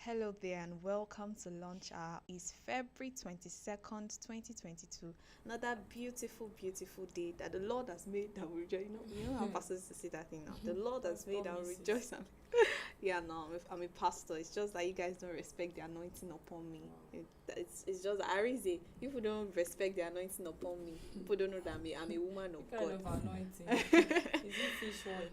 Hello there and welcome to Launch Hour. It's February 22nd, 2022. Another beautiful, beautiful day that the Lord has made that we rejoice. You know how pastors used to say that thing now. The Lord has made that we rejoice. And yeah, no, I'm a pastor. It's just that you guys don't respect the anointing upon me. It's just Arize. People don't respect the anointing upon me. People don't know that I'm a woman of Kind God. of anointing. Is it fish oil?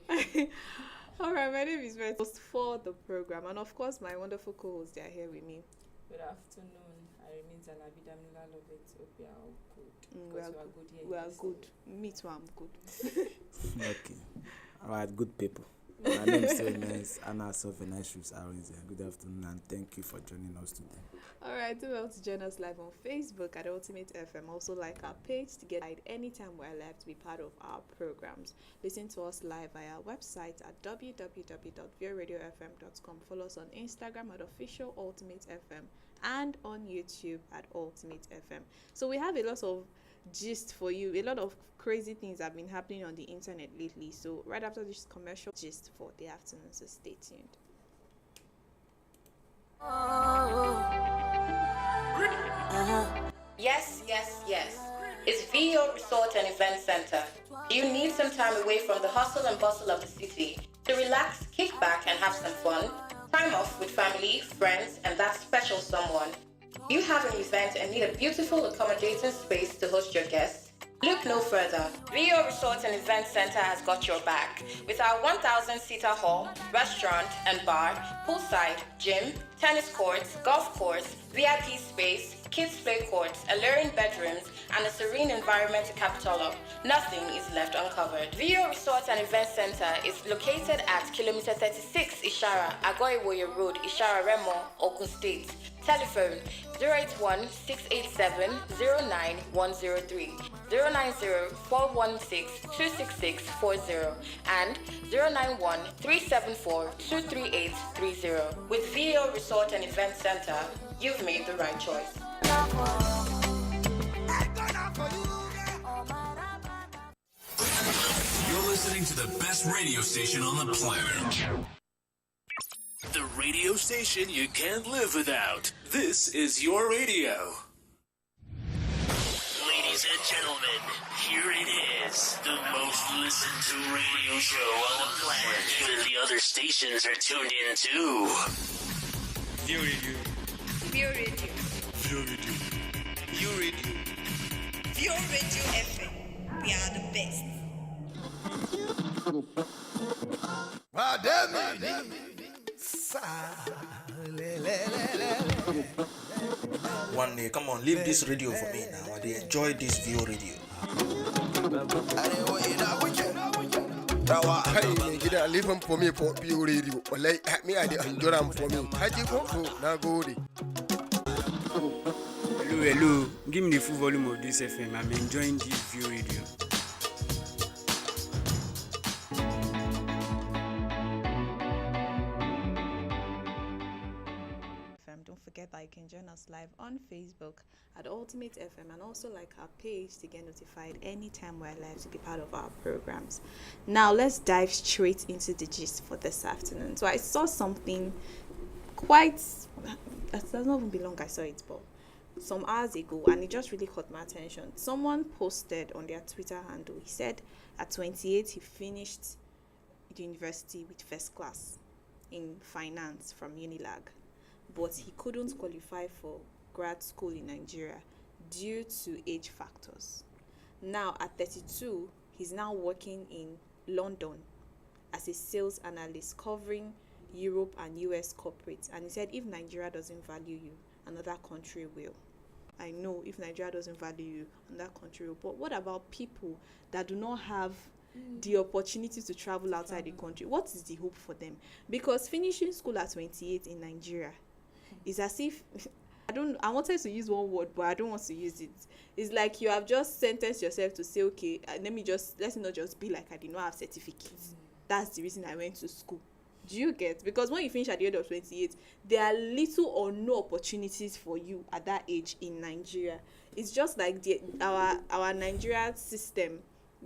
All right, my name is Red host for the program, and of course, my wonderful co-hosts they are here with me. Good afternoon. I remain Zalabi Damila Lovett. Hope you are all good. We Because are we are good here. we are yes. good. Me too, I'm good. Okay. All right, good people. My name is Ernest Anna Sovenashus Arinze. Good afternoon and thank you for joining us today. All right, do well to join us live on Facebook at Ultimate FM. Also, like our page to get guide anytime we're live to be part of our programs. Listen to us live via our website at www.vioradiofm.com. Follow us on Instagram at official Ultimate FM and on YouTube at Ultimate FM. So we have a lot of gist for you. A lot of crazy things have been happening on the internet lately. So right after this commercial gist for the afternoon, so stay tuned. Yes, yes, yes. It's VO Resort and Event Center. Do you need some time away from the hustle and bustle of the city to relax, kick back, and have some fun? Time off with family, friends, and that special someone. You have an event and need a beautiful, accommodating space to host your guests? Look no further. VO Resort and Event Center has got your back. With our 1,000-seater hall, restaurant and bar, poolside, gym, tennis courts, golf course, VIP space, kids play courts, alluring bedrooms, and a serene environment to cap it all up, nothing is left uncovered. VO Resort and Event Center is located at kilometer 36 Ishara, Agoiwoye Road, Ishara Remo, Ogun State. Telephone 081 687 09103, 090 416 26640, and 091 374 23830. With VO Resort and Event Center, you've made the right choice. You're listening to the best radio station on the planet. The radio station you can't live without. This is your radio. Ladies and gentlemen, here it is. The most listened to radio show on the planet. Even the other stations are tuned in too. View Radio. View Radio. View Radio. View Radio. View Radio FM. We are the best. One day, come on, leave this radio for me now. I enjoy this View Radio. Hey, get a living for me for View Radio. Well, like me, I enjoy them for me. I just go now go. Hello. Give me the full volume of this FM. I'm enjoying this View Radio. Don't forget that you can join us live on Facebook at Ultimate FM and also like our page to get notified anytime we're live to be part of our programs. Now let's dive straight into the gist for this afternoon. So I saw something quite, that doesn't even belong, I saw it, but some hours ago, and it just really caught my attention. Someone posted on their Twitter handle, he said at 28 he finished the university with first class in finance from Unilag, but he couldn't qualify for grad school in Nigeria due to age factors. Now at 32, he's now working in London as a sales analyst covering Europe and US corporates, and he said if Nigeria doesn't value you, another country will. I know if Nigeria doesn't value you, another country will. But what about people that do not have the opportunity to travel outside the country? What is the hope for them? Because finishing school at 28 in Nigeria is as if I wanted to use one word, but I don't want to use it. It's like you have just sentenced yourself to say, okay, let it not just be like I did not have certificates. That's the reason I went to school. Do you get? Because when you finish at the age of 28, there are little or no opportunities for you at that age in Nigeria. It's just like our Nigeria system,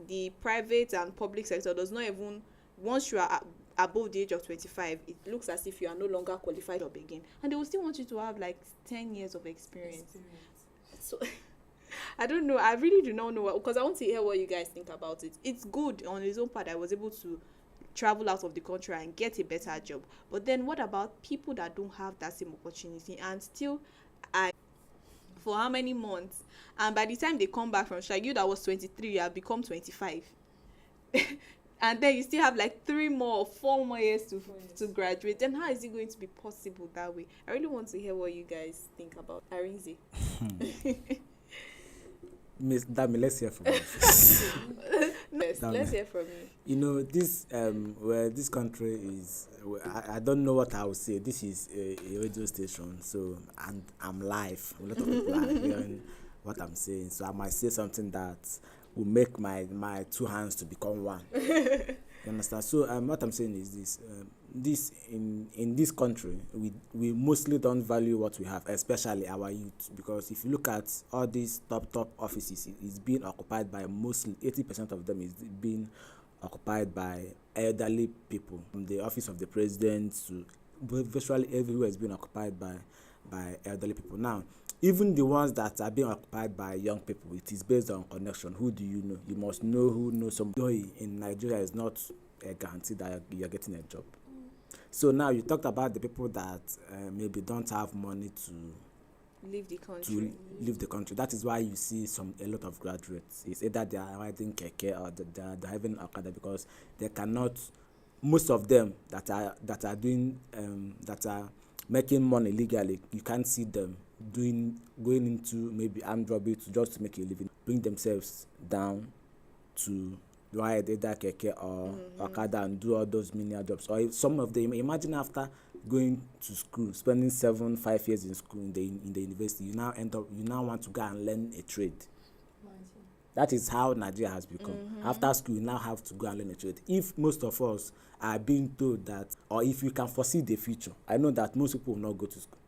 the private and public sector does not even, once you are above the age of 25, it looks as if you are no longer qualified up again, and they will still want you to have like 10 years of experience. So I don't know. I really do not know, because I want to hear what you guys think about it. It's good on his own part. I was able to travel out of the country and get a better job. But then what about people that don't have that same opportunity and still for how many months? And by the time they come back from strike, you that was 23, you have become 25. And then you still have like 3 more or 4 more years to graduate. Then how is it going to be possible that way? I really want to hear what you guys think about Arinze. Miss Dami, let's hear from you. Yes, let's hear from you. You know, this where this country is, I don't know what I would say. This is a radio station, so and I'm live. A lot of people are hearing what I'm saying, so I might say something that will make my 2 hands to become one. You understand? So what I'm saying is this: this in this country, we mostly don't value what we have, especially our youth. Because if you look at all these top offices, it's being occupied by mostly 80% of them is being occupied by elderly people. From the office of the president to virtually everywhere is being occupied by elderly people. Now, even the ones that are being occupied by young people, it is based on connection. Who do you know? You must know who knows somebody. In Nigeria, is not a guarantee that you're getting a job. So now you talked about the people that maybe don't have money to leave the country. That is why you see a lot of graduates. It's either they are riding keke or they're having Okada, because they cannot. Most of them that are doing that are making money legally, you can't see them going into maybe armed robbery just to make a living, bring themselves down to ride either keke or Okada and do all those menial jobs. Or if some of them, imagine after going to school, spending 5 years in school in the university, you now want to go and learn a trade. That is how Nigeria has become. After school, you now have to go and learn a trade. If most of us are being told that, or if you can foresee the future, I know that most people will not go to school.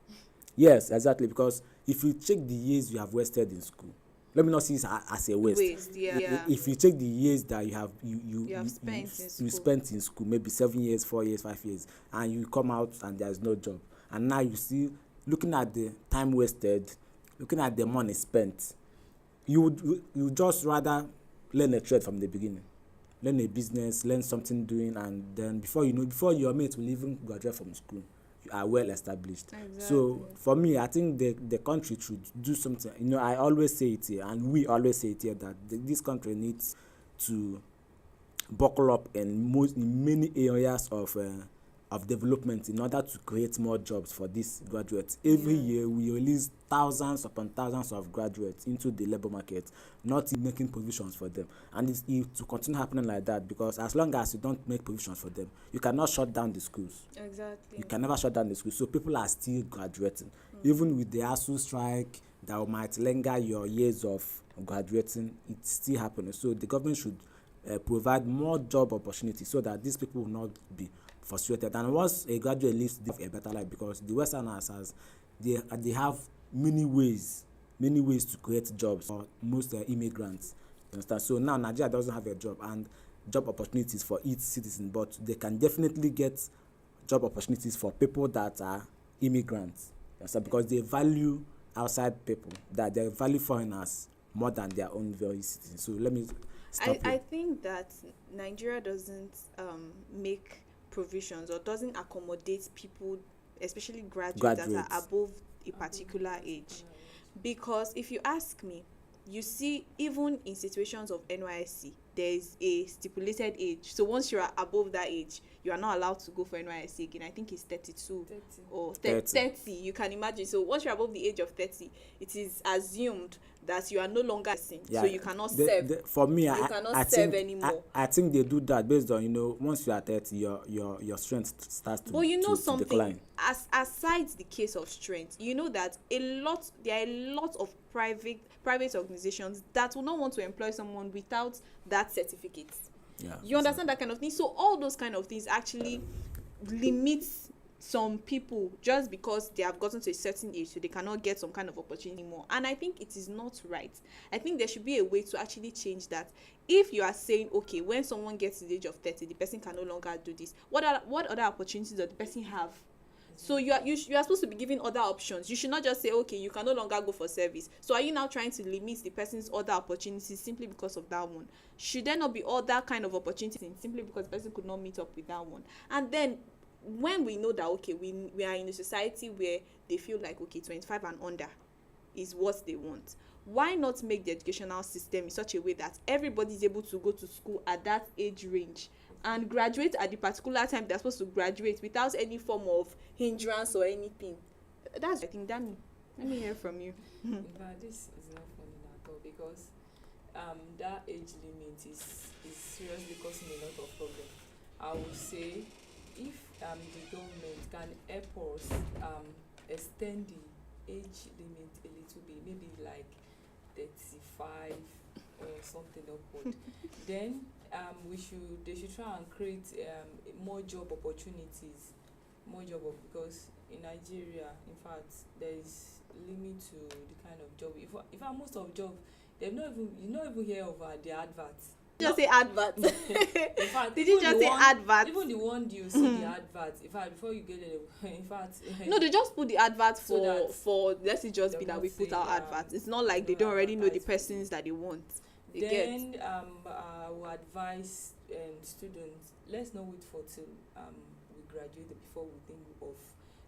Yes, exactly, because if you check the years you have wasted in school, let me not see it as a waste. Yeah. If you check the years that you have spent in school, maybe 7 years, 4 years, 5 years, and you come out and there's no job, and now you see, looking at the time wasted, looking at the money spent, you would just rather learn a trade from the beginning, learn a business, learn something doing, and then before your mates will even graduate from school, you are well established. Exactly. So for me, I think the country should do something. You know, I always say it here, and we always say it here, that this country needs to buckle up in many areas of development in order to create more jobs for these graduates. Every year we release thousands upon thousands of graduates into the labor market, not making provisions for them. And it to continue happening like that, because as long as you don't make provisions for them, you cannot shut down the schools. Exactly. You can never shut down the schools. So people are still graduating. Even with the ASU strike that might linger your years of graduating, it's still happening. So the government should provide more job opportunities so that these people will not be frustrated. And once a graduate leaves, they have a better life, because the Westerners they have many ways to create jobs for most immigrants. You understand? So now Nigeria doesn't have a job and job opportunities for its citizens, but they can definitely get job opportunities for people that are immigrants. You understand? Because they value outside people, that they value foreigners more than their own very citizens. So let me stop I think that Nigeria doesn't make provisions or doesn't accommodate people, especially graduates that are above a particular age. Because if you ask me, you see, even in situations of NYSC, there is a stipulated age. So once you are above that age, you are not allowed to go for NYSC again. I think it's 32 or 30. You can imagine. So once you're above the age of 30, it is assumed that you are no longer sin. So you cannot serve. For me, you cannot serve anymore. I think they do that based on, once you are 30, your strength starts to, to decline. Aside the case of strength, you know that there are a lot of private organizations that will not want to employ someone without that certificate. You understand that kind of thing? So all those kind of things actually limits some people, just because they have gotten to a certain age, so they cannot get some kind of opportunity more. And I think it is not right. I think there should be a way to actually change that. If you are saying, okay, when someone gets to the age of 30, the person can no longer do this, what other opportunities does the person have? So you are supposed to be giving other options. You should not just say, okay, you can no longer go for service. So are you now trying to limit the person's other opportunities simply because of that one? Should there not be other kind of opportunities simply because the person could not meet up with that one? And then when we know that, okay, we are in a society where they feel like, okay, 25 and under is what they want, why not make the educational system in such a way that everybody is able to go to school at that age range and graduate at the particular time they're supposed to graduate without any form of hindrance or anything? That's, I think, Dami, let me hear from you. But this is not funny at all, because that age limit is seriously causing a lot of problem. I would say if the government can help us extend the age limit a little bit, maybe like 35 or something upward, then they should try and create more job opportunities, because in Nigeria, in fact, there is limit to the kind of job. If most of job, you not even hear of the adverts. Just say adverts. In fact, did you just say adverts? Even the one you see the adverts, in fact, before you get it, in fact. No, they just put the adverts So for let's say just be that we put our adverts. It's not like they don't already know the persons that they want. Then I will advise students, let's not wait for till we graduate before we think of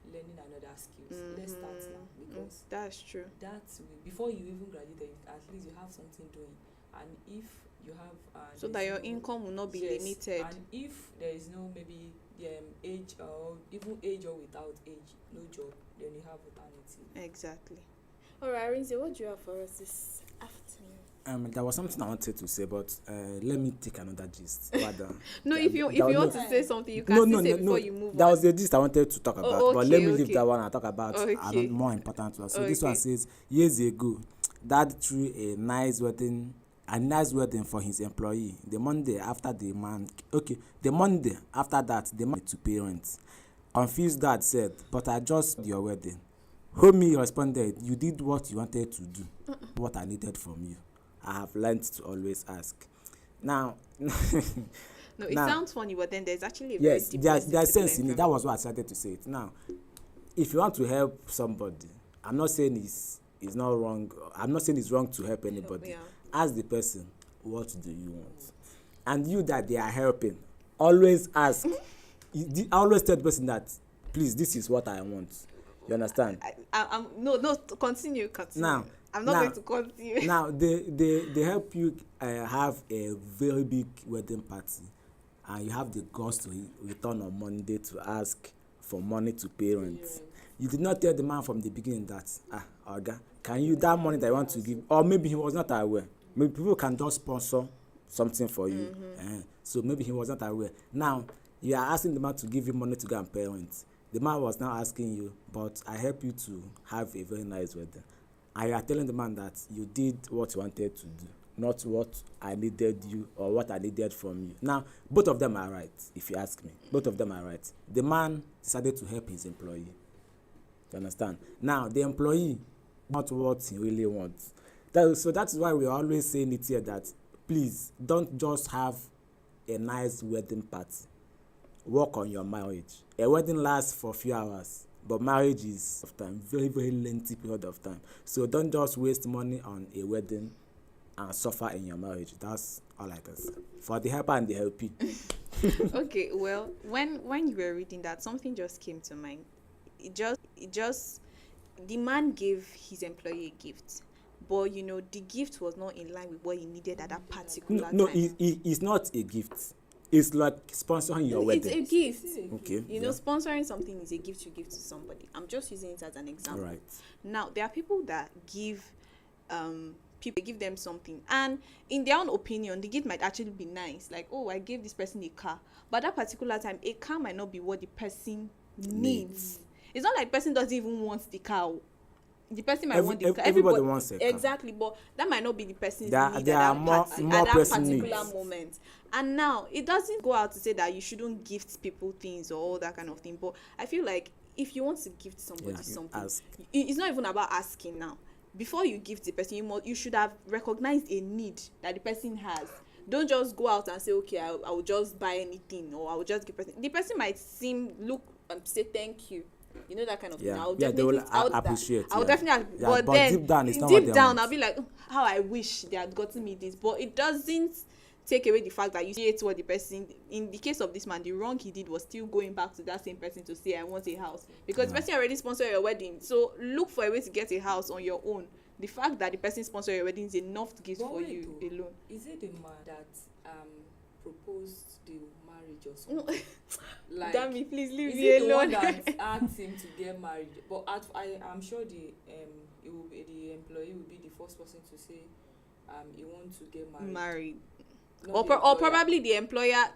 learning another skills. Let's start now, because that's true. Before you even graduate, at least you have something doing. And if you have so that your income will not be limited. And if there is no maybe age, or even age or without age, no job, then you have alternative. Exactly. All right, Arinze, what do you have for us this afternoon? There was something I wanted to say, but let me take another gist. No, if you want to say something, you can say before you move on. That was the gist I wanted to talk about, but let me leave that one and talk about a more important one. So this one says, years ago, Dad threw a nice wedding for his employee. The Monday after that, the man to parents. Confused Dad said, "But I just your wedding." Homie responded, "You did what you wanted to do, what I needed from you. I have learned to always ask." Now, no, it sounds funny, but then there's actually a yes, very deep there's sense in it. That was why I started to say it. Now, if you want to help somebody, I'm not saying it's not wrong. I'm not saying it's wrong to help anybody. Ask the person, what do you want? And you that they are helping, always ask. Always tell the person that, please, this is what I want. You understand? Continue. Now, I'm not going to continue. Now, they help you have a very big wedding party, and you have the guts to return on Monday to ask for money to parents. You did not tell the man from the beginning that, Oga, can you, that money that you want to give, or maybe he was not aware. Maybe people can just sponsor something for you. So maybe he was not aware. Now, you are asking the man to give you money to go and parent. The man was now asking you, but I help you to have a very nice wedding. And you are telling the man that you did what you wanted to do, not what I needed you or what I needed from you. Now, both of them are right, if you ask me. Both of them are right. The man decided to help his employee. You understand? Now, the employee, not what he really wants. So that's why we're always saying it here that, please, don't just have a nice wedding party. Work on your marriage. A wedding lasts for a few hours, but marriage is of time, very, very lengthy period of time. So don't just waste money on a wedding and suffer in your marriage. That's all I can say. For the helper and the helpee. Okay, well, when you were reading that, something just came to mind. The man gave his employee a gift, but the gift was not in line with what he needed at that particular time. No, it's not a gift. It's like sponsoring your wedding. It's a gift. Okay. Sponsoring something is a gift you give to somebody. I'm just using it as an example. Right. Now, there are people that give them something, and in their own opinion, the gift might actually be nice. Like, oh, I gave this person a car, but that particular time, a car might not be what the person needs. It's not like the person doesn't even want the car. the person might want the car. Everybody wants a car. Exactly, but that might not be the person's There need are at more that pressing particular needs. moment. And now it doesn't go out to say that you shouldn't gift people things or all that kind of thing. But I feel like if you want to gift somebody Yeah, you something, ask. it's not even about asking now. Before you gift the person, you should have recognized a need that the person has. Don't just go out and say, okay, I will just buy anything, or I will just give person. The person might look and say thank you. You know, that kind of thing. Yeah. I'll Yeah, they will definitely appreciate. I'll Yeah. definitely, Yeah, but but then deep down, it's not what they want. I'll be like, how I wish they had gotten me this. But it doesn't take away the fact that you see it what the person, in the case of this man, the wrong he did was still going back to that same person to say, I want a house, because the person already sponsored your wedding. So look for a way to get a house on your own. The fact that the person sponsored your wedding is enough to give for you alone. Is it the man that proposed the marriage or something? Like, Damn me, please leave is me it the one alone. that asked him to get married? But I'm sure the employee will be the first person to say he wants to get married. Or probably the employer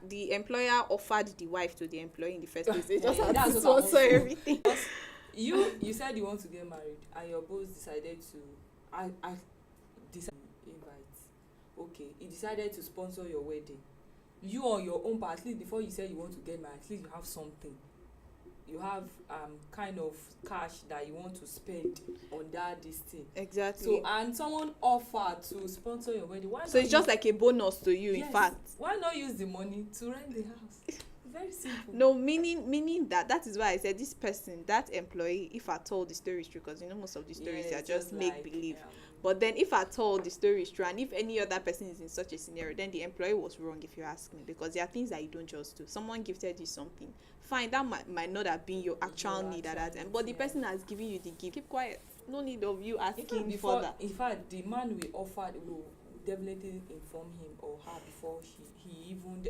offered the wife to the employee in the first place. They just had to sponsor everything. You said you want to get married, and your boss decided to invite. Okay, he decided to sponsor your wedding. You on your own part, at least before you said you want to get married, at least you have something. You have kind of cash that you want to spend on this thing. Exactly. So, and someone offered to sponsor your wedding. So it's just like a bonus to you. Yes. In fact, why not use the money to rent the house? Very simple. No, meaning that is why I said this person, that employee, if at all the story is true, because most of the stories are just make believe. But then if at all the story is true, and if any other person is in such a scenario, then the employee was wrong, if you ask me, because there are things that you don't just do. Someone gifted you something, fine, that might not have been your actual need at that time, but the person has given you the gift. Keep quiet. No need of you asking for that. In fact, the man we offered will definitely inform him or her before he even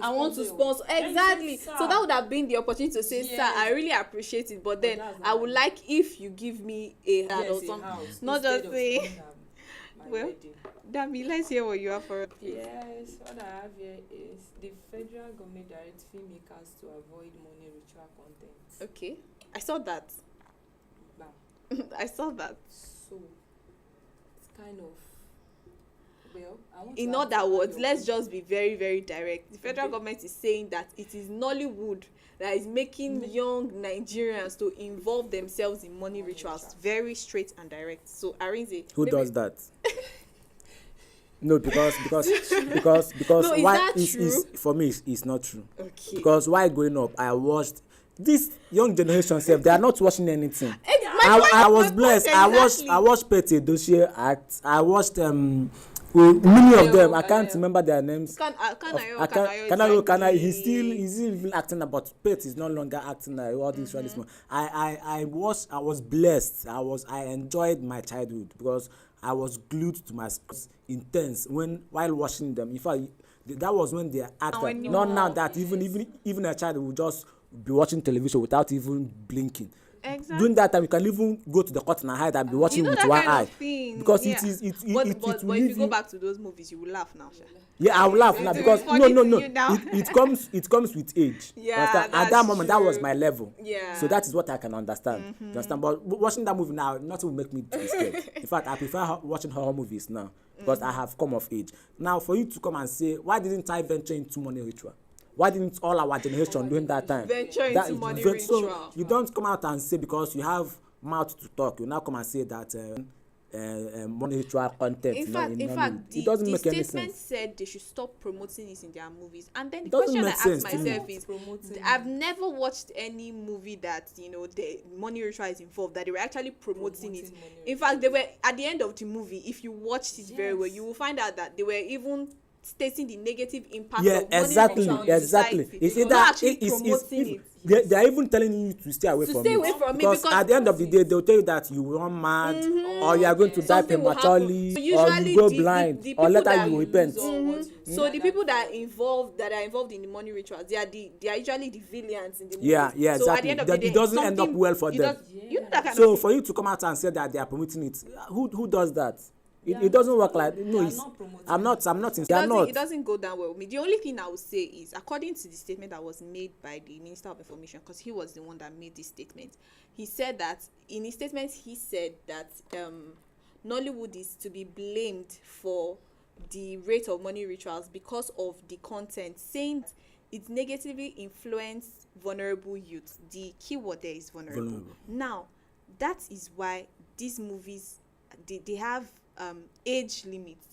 I want to sponsor. Exactly. So that would have been the opportunity to say, sir, I really appreciate it, but then I would like if you give me a house or something. Not just say, well, Dami, let's hear what you have for us. Yes, what I have here is the federal government directs filmmakers to avoid money ritual content. Okay, I saw that. I saw that. So it's kind of, well, in other words, let's just be very, very direct. The federal government is saying that it is Nollywood that is making young Nigerians to involve themselves in money rituals. Very straight and direct. So Arinze, who does that? No, because no, why is for me it's not true. Okay. Because while growing up, I watched this young generation self. They are not watching anything. I was blessed. Exactly. I watched Pete Dossier act. I watched many of them. I can't remember their names. Kanayo. He's still acting, but Pete is no longer acting like all these really small. I was blessed. I enjoyed my childhood because I was glued to my screens, intense while watching them. In fact, that was when they acted. Not now that even a child will just be watching television without even blinking. Exactly. During that time, you can even go to the curtain and hide and be watching with one eye. Because it is. But if you go back to those movies, you will laugh now, Sha. Yeah, I will laugh now because no. It comes with age. Yeah, at that moment, that was my level. Yeah. So that is what I can understand. You understand? But watching that movie now, nothing will make me be scared. In fact, I prefer watching horror movies now because I have come of age. Now, for you to come and say, why didn't I venture into money ritual? Why didn't all our generation during that time venture into money ritual? So you don't come out and say because you have mouth to talk. You now come and say that money ritual content. In fact, it doesn't the make any statement sense. said they should stop promoting this in their movies. And then the Doesn't question I make ask sense to myself me. is, I've never watched any movie that the money ritual is involved, that they were actually promoting it. In fact, they were at the end of the movie. If you watched it very well, you will find out that they were even stating the negative impact of money ritual in society. It's Not actually promoting it. They are even telling you to stay away from it. Because at the end of the day, they'll tell you that you run mad, or you are going to die prematurely, or you go blind, or later you repent. So the people that are involved in the money rituals, they are usually the villains in the movie. Yeah, So exactly. at the end of the day, it doesn't end up well for them. You know that kind So of for you to come out and say that they are promoting it, who does that? It doesn't work like no. They are It's, not promoting I'm not. They are It not. doesn't go down well with me. The only thing I would say is, according to the statement that was made by the Minister of Information, because he was the one that made this statement, he said that in his statement he said that Nollywood is to be blamed for the rate of money rituals because of the content, saying it negatively influenced vulnerable youth. The keyword there is vulnerable. Now, that is why these movies they have age limits.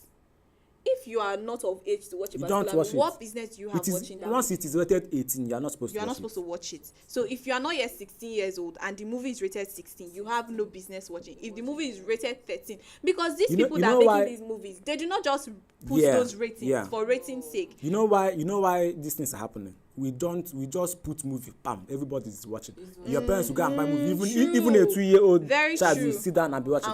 If you are not of age to watch a particular movie, what business do you have watching that once movie? it is rated 18, you are not supposed to watch it. So if you are not yet 16 years old and the movie is rated 16, you have no business watching. If the movie is rated 13, because these people that are making these movies, they do not just put those ratings for rating's sake. You know why these things are happening? We just put movie, bam, everybody's watching. Your parents will go and buy movie, even a 2-year-old child will sit down and be watching.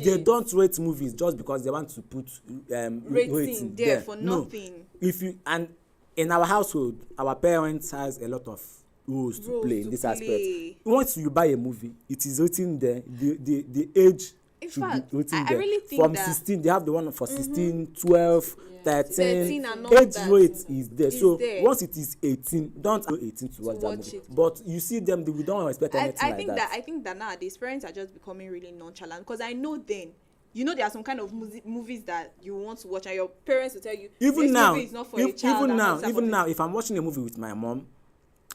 They don't rate movies just because they want to put rating there for nothing. If you and in our household, our parents has a lot of roles to play in this aspect. Once you buy a movie, it is written there. The age in should fact, be written I there. really think from that 16, they have the one for 16, 12, 13. and all Age that rate is there. is So there. once it is 18, don't go 18 to watch that movie. But you see them, we don't expect anything like that. I think that nowadays parents are just becoming really nonchalant, because I know then, you know, there are some kind of movies that you want to watch and your parents will tell you Even now, movie is not for a child. even now, if I'm watching a movie with my mom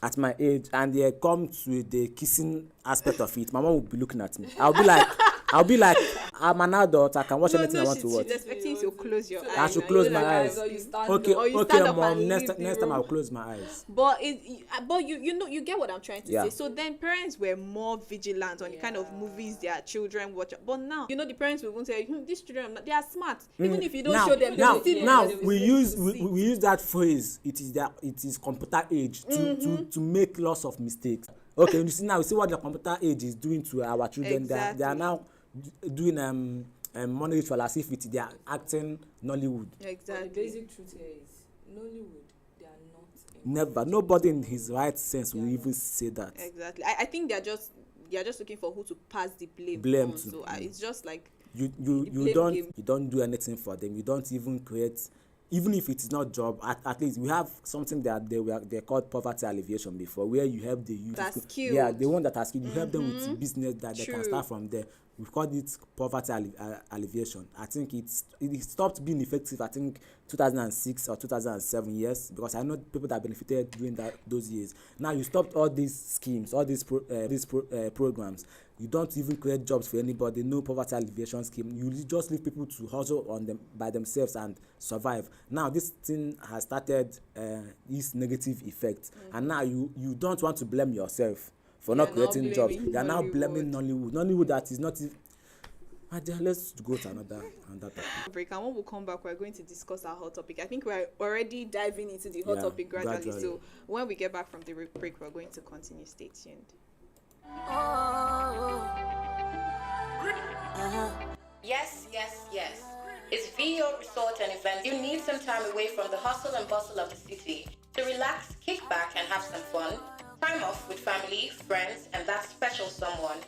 at my age and they come to the kissing aspect of it, my mom will be looking at me. I'll be like, I'm an adult. I can watch anything I want to watch. She's expecting you to close your eyes. I should close my eyes. Okay, mom. Next time I'll close my eyes. But you get what I'm trying to say. So then parents were more vigilant on the kind of movies their children watch. But now, you know, the parents will say, these children, they are smart. Even if you don't show them. Now we use that phrase. It is computer age to make lots of mistakes. Okay, you see what the computer age is doing to our children. Exactly. They are now doing money ritual as if they are acting Nollywood. Exactly. The basic truth here is Nollywood, they are not. Never. Nobody in his right sense will even say that. Exactly. I think they are just looking for who to pass the blame on. To. So it's just like you don't do anything for them. You don't even create. Even if it is not job, at least we have something that they called poverty alleviation before, where you help the youth. That's skilled. Yeah, the one that has skilled. You help them with business that they can start from there. We've called it poverty alleviation. I think it stopped being effective. I think 2006 or 2007 years, because I know people that benefited during those years. Now you stopped all these schemes, all these programs. You don't even create jobs for anybody. No poverty alleviation scheme. You just leave people to hustle on them by themselves and survive. Now this thing has started this negative effect, and now you don't want to blame yourself for not creating jobs. They are now blaming Nollywood. Nollywood that is not even. Let's go to another break, and when we come back, we're going to discuss our hot topic. I think we're already diving into the hot topic gradually. So when we get back from the break, we're going to continue. Stay tuned. Yes. It's VO Resort and Events. You need some time away from the hustle and bustle of the city to relax, kick back, and have some fun. Time off with family, friends, and that special someone.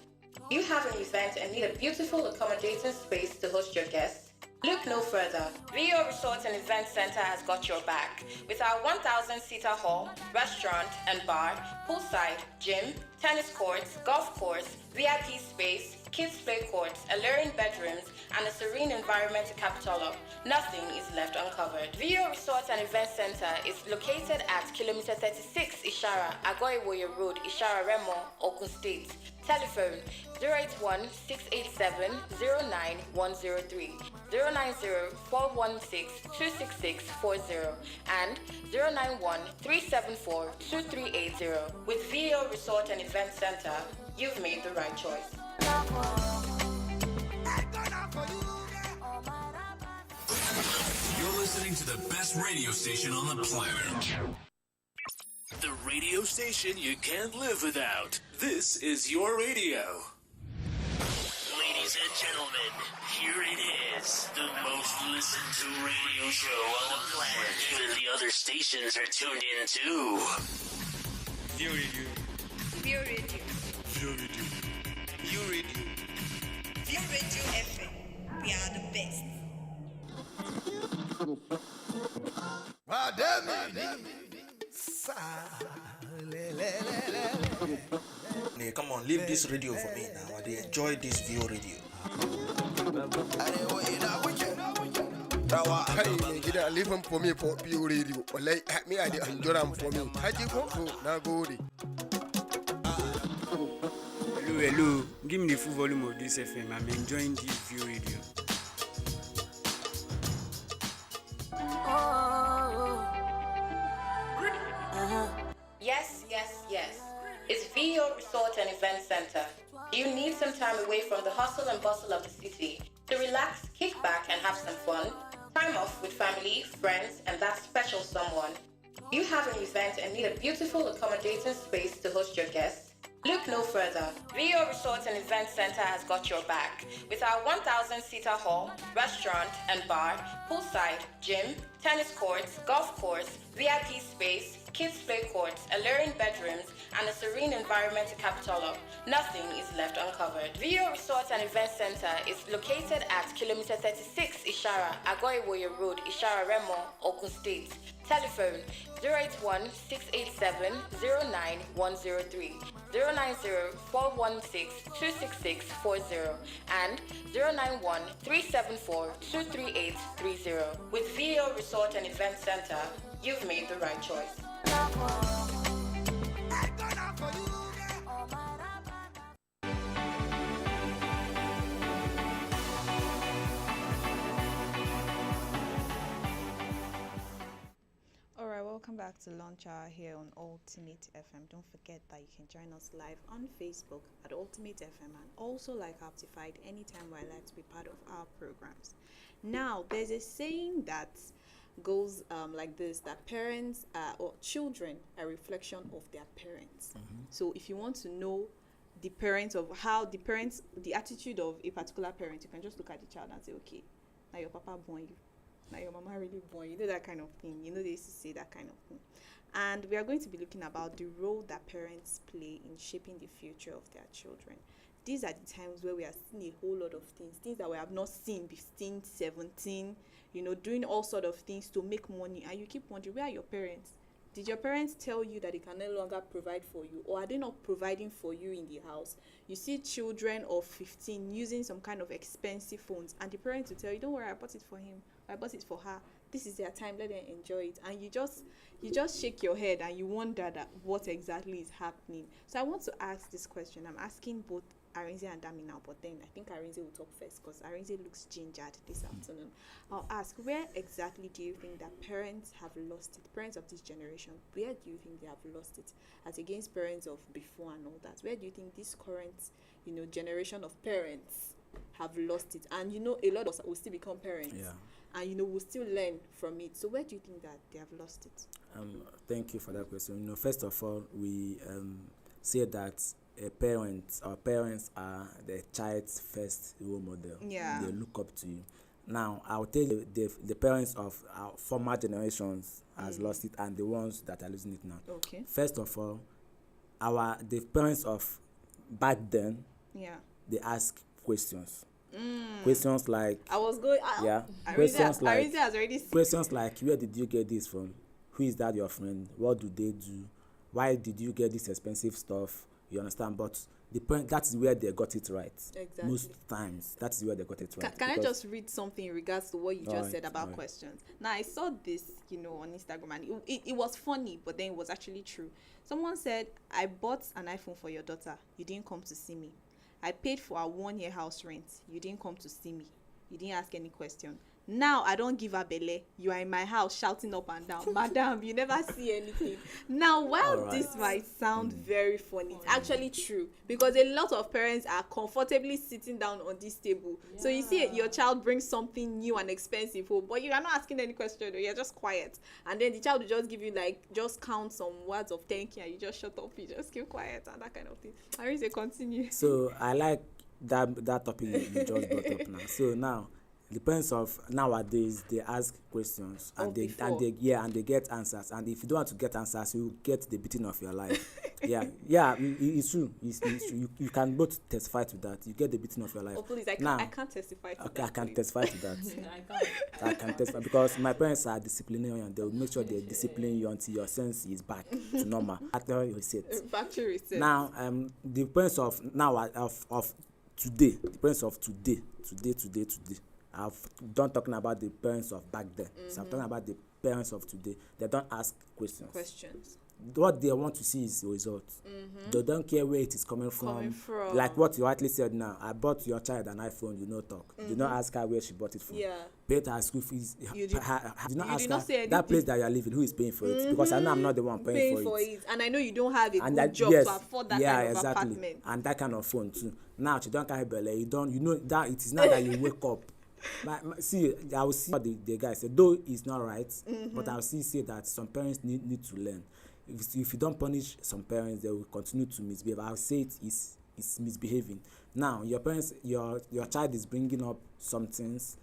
You have an event and need a beautiful accommodating space to host your guests? Look no further. VO Resort and Event Center has got your back. With our 1,000-seater hall, restaurant and bar, poolside, gym, tennis courts, golf course, VIP space, kids play courts, alluring bedrooms, and a serene environment to capital of, nothing is left uncovered. VO Resort and Event Center is located at kilometer 36 Ishara, Agoiwoye Road, Ishara Remo, Ogun State. Telephone 081-687-09103, 090-416-26640, and 091-374-2380. With VO Resort and Event Center, you've made the right choice. You're listening to the best radio station on the planet. The radio station you can't live without. This is your radio. Ladies and gentlemen, here it is. The most listened to radio show on the planet. Even the other stations are tuned in too. View Radio. View Radio. View Radio. View Radio FM. We are the best. Hey, come on, leave this radio for me now. I enjoy this view radio. Kai gida leave him for me for pure radio. Wallahi me I dey enjoy am for me. Haji ko to na gode. Hello. Give me the full volume of this FM. I'm enjoying this view radio. Yes. It's VO Resort and Event Center. Do you need some time away from the hustle and bustle of the city to relax, kick back, and have some fun? Time off with family, friends, and that special someone. Do you have an event and need a beautiful, accommodating space to host your guests? Look no further. VO Resort and Event Center has got your back. With our 1,000-seater hall, restaurant and bar, poolside, gym, tennis courts, golf course, VIP space, kids play courts, alluring bedrooms, and a serene environment to cap it all up, nothing is left uncovered. VO Resort and Event Center is located at kilometer 36 Ishara, Agoiwoye Road, Ishara Remo, Ogun State. Telephone 081-687-09103, 090-416-26640, and 091-374-23830. With VO Resort and Event Center, you've made the right choice. Welcome back to Lunch Hour here on Ultimate FM. Don't forget that you can join us live on Facebook at Ultimate FM and also like Aptified anytime we're live to be part of our programs. Now, there's a saying that goes like this, that parents or children are a reflection of their parents. So if you want to know the parents of how the attitude of a particular parent, you can just look at the child and say, okay, now your papa born you. Now your mama really born you, know that kind of thing. You know they used to say that kind of thing. And we are going to be looking about the role that parents play in shaping the future of their children. These are the times where we are seeing a whole lot of things that we have not seen 15, 17, doing all sort of things to make money. And you keep wondering, where are your parents? Did your parents tell you that they can no longer provide for you, or are they not providing for you in the house? You see children of 15 using some kind of expensive phones, and the parents will tell you, don't worry, I bought it for him, I bought it for her. This is their time, let them enjoy it. And you just shake your head and you wonder that what exactly is happening. So I want to ask this question. I'm asking both Arinze and Dami now, but then I think Arinze will talk first because Arinze looks gingered this afternoon. I'll ask, where exactly do you think that parents have lost it? Parents of this generation, where do you think they have lost it as against parents of before and all that? Where do you think this current, generation of parents have lost it? And a lot of us will still become parents. Yeah. And we'll still learn from it. So where do you think that they have lost it? Thank you for that question. First of all, we say that our parents are the child's first role model. Yeah. They look up to you. Now, I'll tell you the parents of our former generations has lost it, and the ones that are losing it now. Okay. First of all, the parents of back then, they ask questions. Questions like questions like where did you get this from? Who is that your friend? What do they do? Why did you get this expensive stuff? You understand? But the point, that's where they got it right. Exactly. Most times, that's where they got it right. Can I just read something in regards to what you just said about questions? Now, I saw this, on Instagram, and it was funny, but then it was actually true. Someone said, I bought an iPhone for your daughter. You didn't come to see me. I paid for our 1-year house rent. You didn't come to see me. You didn't ask any question. Now I don't give her belle. You are in my house shouting up and down. Madam, you never see anything. Now, while this might sound very funny, it's actually true. Because a lot of parents are comfortably sitting down on this table. Yeah. So you see your child brings something new and expensive home, but you are not asking any question. You're just quiet. And then the child will just give you just count some words of thank you, and you just shut up. You just keep quiet and that kind of thing. I say continue. So I like that topic you just brought up now. So now, the parents of nowadays, they ask questions and they get answers. And if you don't want to get answers, you get the beating of your life. It's true. It's true. You can both testify to that. You get the beating of your life. Oh please, I can't testify to that. Okay, I can please. testify to that. I I can testify because my parents are disciplinarian. They will make sure they discipline you until your sense is back to normal. After you reset. Factory reset. Now, the parents of now of today, the parents of today. I've done talking about the parents of back then. So I'm talking about the parents of today. They don't ask questions. What they want to see is the result. They don't care where it is coming from. Like what you rightly said now. I bought your child an iPhone, you know, talk. Do not ask her where she bought it from. Paid her school fees. Do not ask her that place that you are living, who is paying for it. Because I know I'm not the one paying for it. And I know you don't have a good job to afford that kind of apartment. And that kind of phone too. Now she don't carry belly. You know that it is not that you wake up. See, I will see what the guy said. Though it's not right, but I will still say that some parents need to learn. If you don't punish some parents, they will continue to misbehave. I'll say it's misbehaving. Now, your parents, your child is bringing up some things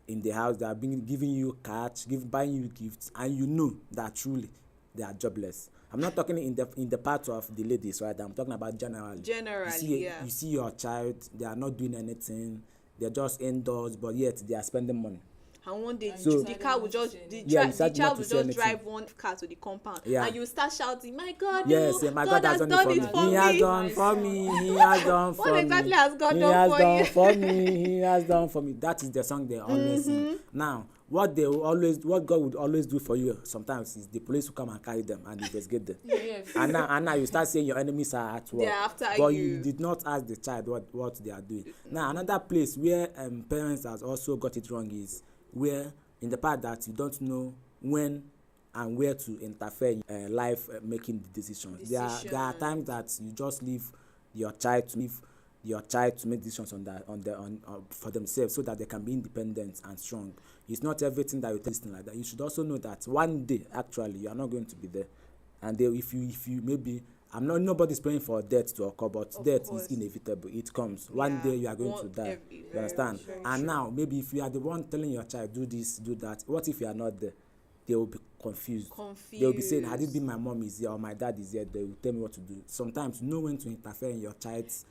in the house. They are giving you cash, buying you gifts, and you know that truly they are jobless. I'm not talking in the part of the ladies, right? I'm talking about generally. You see your child, they are not doing anything. They're just indoors, but yet they are spending money. And one day the child will just drive one car to the compound, and you start shouting, "My God, my God has done it for me. He has done for me. He has done for me. What exactly has God done for you? He has done for me." That is the song they always sing. Now, what God would always do for you sometimes is the police will come and carry them and investigate them. And now you start saying your enemies are at work. But you did not ask the child what they are doing. Now, another place where parents has also got it wrong is where in the part that you don't know when and where to interfere in life making the decisions. There are times that you just leave your child to make decisions for themselves so that they can be independent and strong. It's not everything that you tell like that. You should also know that one day actually you are not going to be there, and if you maybe nobody's praying for death to occur, but death is inevitable. It comes. One day you are going to die. You understand? And now maybe if you are the one telling your child do this, do that, what if you are not there? They will be confused. They will be saying, had it been my mom is here or my dad is here, they will tell me what to do. Sometimes know when to interfere in your child's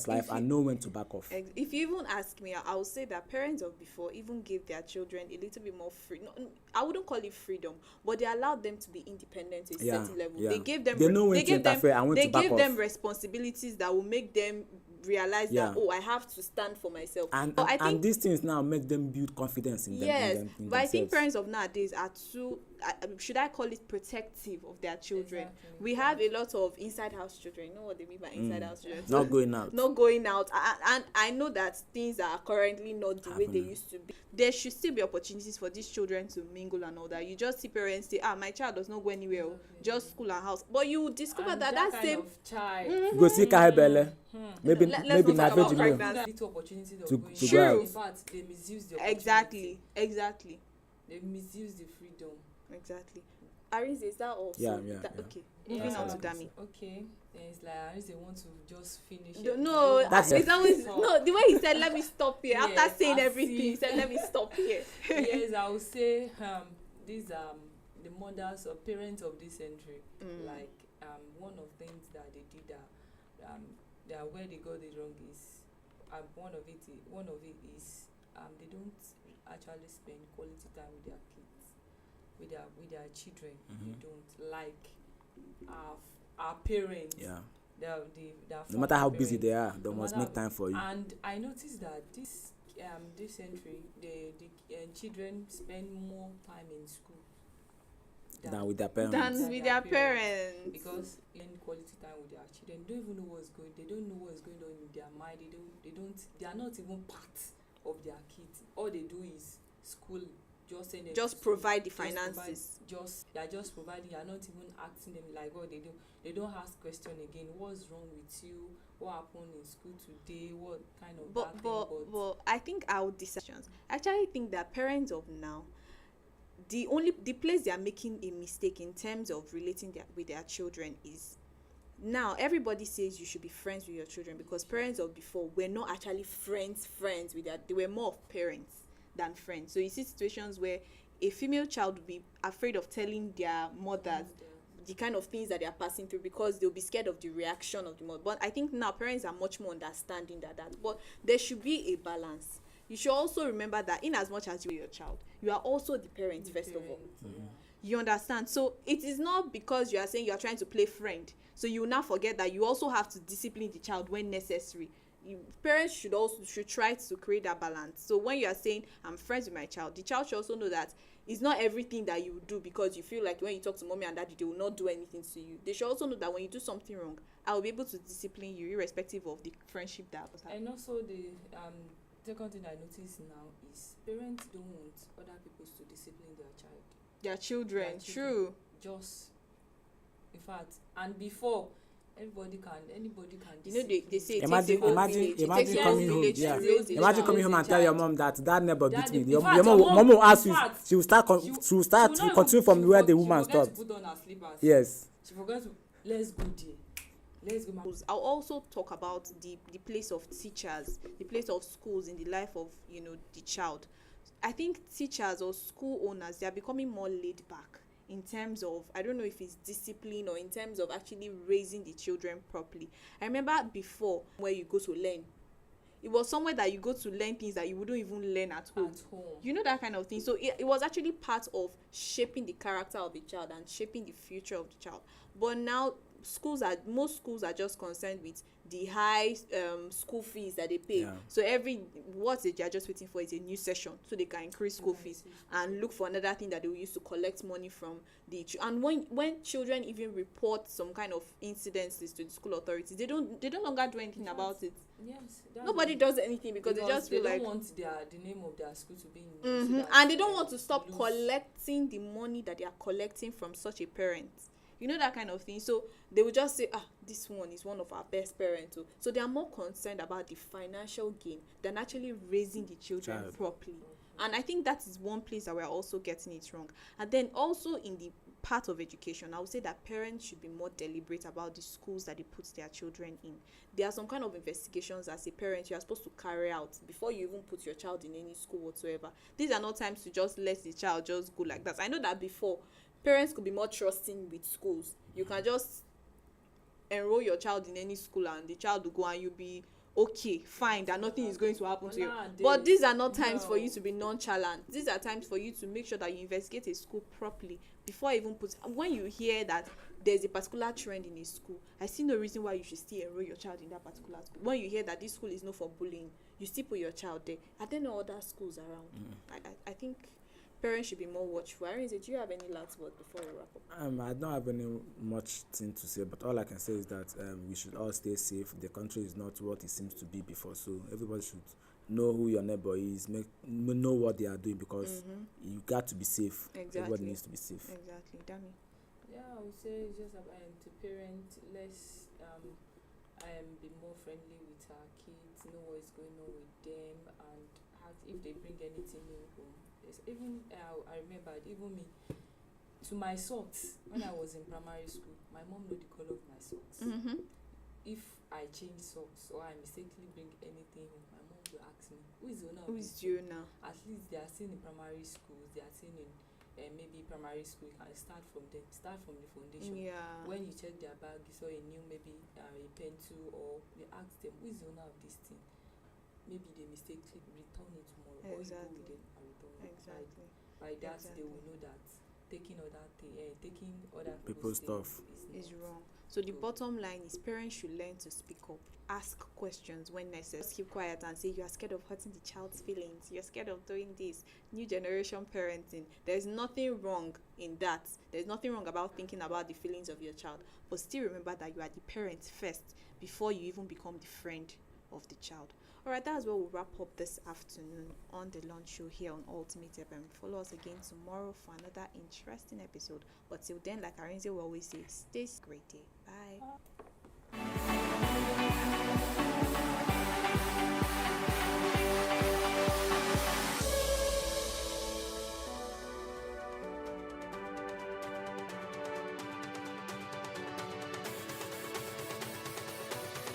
life and know when to back off. If you even ask me, I would say that parents of before even gave their children a little bit more free. No, I wouldn't call it freedom, but they allowed them to be independent to a certain level. They gave them. They know when to interfere and when to back off. They gave them responsibilities that will make them realize that I have to stand for myself. And these things now make them build confidence in them. Yes, but I think parents of nowadays are too. Should I call it protective of their children? Exactly. We have a lot of inside house children. You know what they mean by inside house children? Not going out. Not going out. And I know that things are currently not the way they used to be. There should still be opportunities for these children to mingle and all that. You just see parents say, my child does not go anywhere, just school and house. But you discover that same child. Go see Kahebele. Maybe not little opportunity to go out. In fact, they misuse the opportunity. Exactly. They misuse the freedom. Exactly. Arinze, is that all? Okay. Moving on to Dami. Okay. Then it's like Arinze want to just finish. No, it's always the way he said, "Let me stop here." After saying everything, he said, "Let me stop here." Yes, I would say these the mothers or parents of this century. Like one of the things that they did that where they got it wrong is one of it is they don't actually spend quality time with their kids. With their children. They don't like our parents. No matter how busy they are, they must make time for you. And I noticed that this century, the children spend more time in school than with their parents. Because in quality time with their children, they don't even know they don't know what's going on in their mind. They are not even part of their kids. All they do is school. Just provide the finances. They are just providing. You are not even asking them like what they do. They don't ask question again. What's wrong with you? What happened in school today? What kind of but I think I would disagree. I actually think that parents of now, the place they are making a mistake in terms of relating with their children is Now everybody says you should be friends with your children, because parents of before were not actually friends with their, they were more of parents than friends. So you see situations where a female child would be afraid of telling their mothers the kind of things that they are passing through, because they'll be scared of the reaction of the mother. But I think now parents are much more understanding than that. But there should be a balance. You should also remember that in as much as you are your child, you are also the parent first of all. You understand? So it is not because you are saying you are trying to play friend, so you will not forget that you also have to discipline the child when necessary. Parents should try to create that balance. So when you are saying I'm friends with my child, the child should also know that it's not everything that you do because you feel like when you talk to mommy and daddy they will not do anything to you. They should also know that when you do something wrong, I will be able to discipline you irrespective of the friendship that was happening. And also the second thing I notice now is parents don't want other people to discipline Their children. True. Just, in fact, and before anybody can you know they say it imagine takes a whole imagine village. imagine It takes a whole coming home village to raise a imagine child. coming home and tell your mom that neighbor beat me. Your in fact, mom will ask you, in fact, she will start to continue from where the woman stopped. She put on her slippers. Yes. She forgot to, let's go there. Let's go. I'll also talk about the place of teachers, the place of schools in the life of the child. I think teachers or school owners, they are becoming more laid back in terms of, I don't know if it's discipline or in terms of actually raising the children properly. I remember before where you go to learn, it was somewhere that you go to learn things that you wouldn't even learn at home. You know, that kind of thing. So it was actually part of shaping the character of the child and shaping the future of the child. But now most schools are just concerned with the high school fees that they pay. So what they are just waiting for is a new session so they can increase school fees and look for another thing that they will use to collect money from the and when children even report some kind of incidences to the school authorities, they no longer do anything about it. Yes, nobody does anything because they just feel they like don't want the name of their school to be in and they don't want to stop collecting the money that they are collecting from such a parent. You know, that kind of thing. So they will just say, this one is one of our best parents. So they are more concerned about the financial gain than actually raising the children properly. And I think that is one place that we're also getting it wrong. And then also in the part of education, I would say that parents should be more deliberate about the schools that they put their children in. There are some kind of investigations as a parent you are supposed to carry out before you even put your child in any school whatsoever. These are not times to just let the child just go like that. I know that before, parents could be more trusting with schools. You can just enroll your child in any school and the child will go and you'll be okay, fine, that nothing is going to happen to you. But these are not times for you to be nonchalant. These are times for you to make sure that you investigate a school properly before even when you hear that there's a particular trend in a school, I see no reason why you should still enroll your child in that particular school. When you hear that this school is known for bullying, you still put your child there. Are there no other schools around? I think parents should be more watchful. Arinze, do you have any last word before we wrap up? I don't have any much thing to say, but all I can say is that we should all stay safe. The country is not what it seems to be before, so everybody should know who your neighbor is, know what they are doing, because you got to be safe. Exactly. Everybody needs to be safe. Exactly. Dami? Yeah, I would say it's just to parents, let's be more friendly with our kids, know what is going on with them, and if they bring anything new home. Even I remember even me, to my socks when I was in primary school, my mom knew the color of my socks. If I change socks or I mistakenly bring anything home, my mom will ask me, who is the owner of this? Who is you now? At least they are still in primary schools, they are still in maybe primary school. You can start from them, start from the foundation. When you check their bag, you saw a new maybe a pencil, or they ask them, who is the owner of this thing? Maybe they mistakenly return it tomorrow, or you go with them and return it. By that they will know that taking other people's stuff is wrong. So the bottom line is parents should learn to speak up, ask questions when necessary. Just keep quiet and say you are scared of hurting the child's feelings, you're scared of doing this. New generation parenting, there's nothing wrong in that. There's nothing wrong about thinking about the feelings of your child, but still remember that you are the parent first before you even become the friend of the child. Alright, that's where we'll wrap up this afternoon on the Lunch Show here on Ultimate FM. Follow us again tomorrow for another interesting episode. But till then, like Arinze will always say, stay great day. Bye.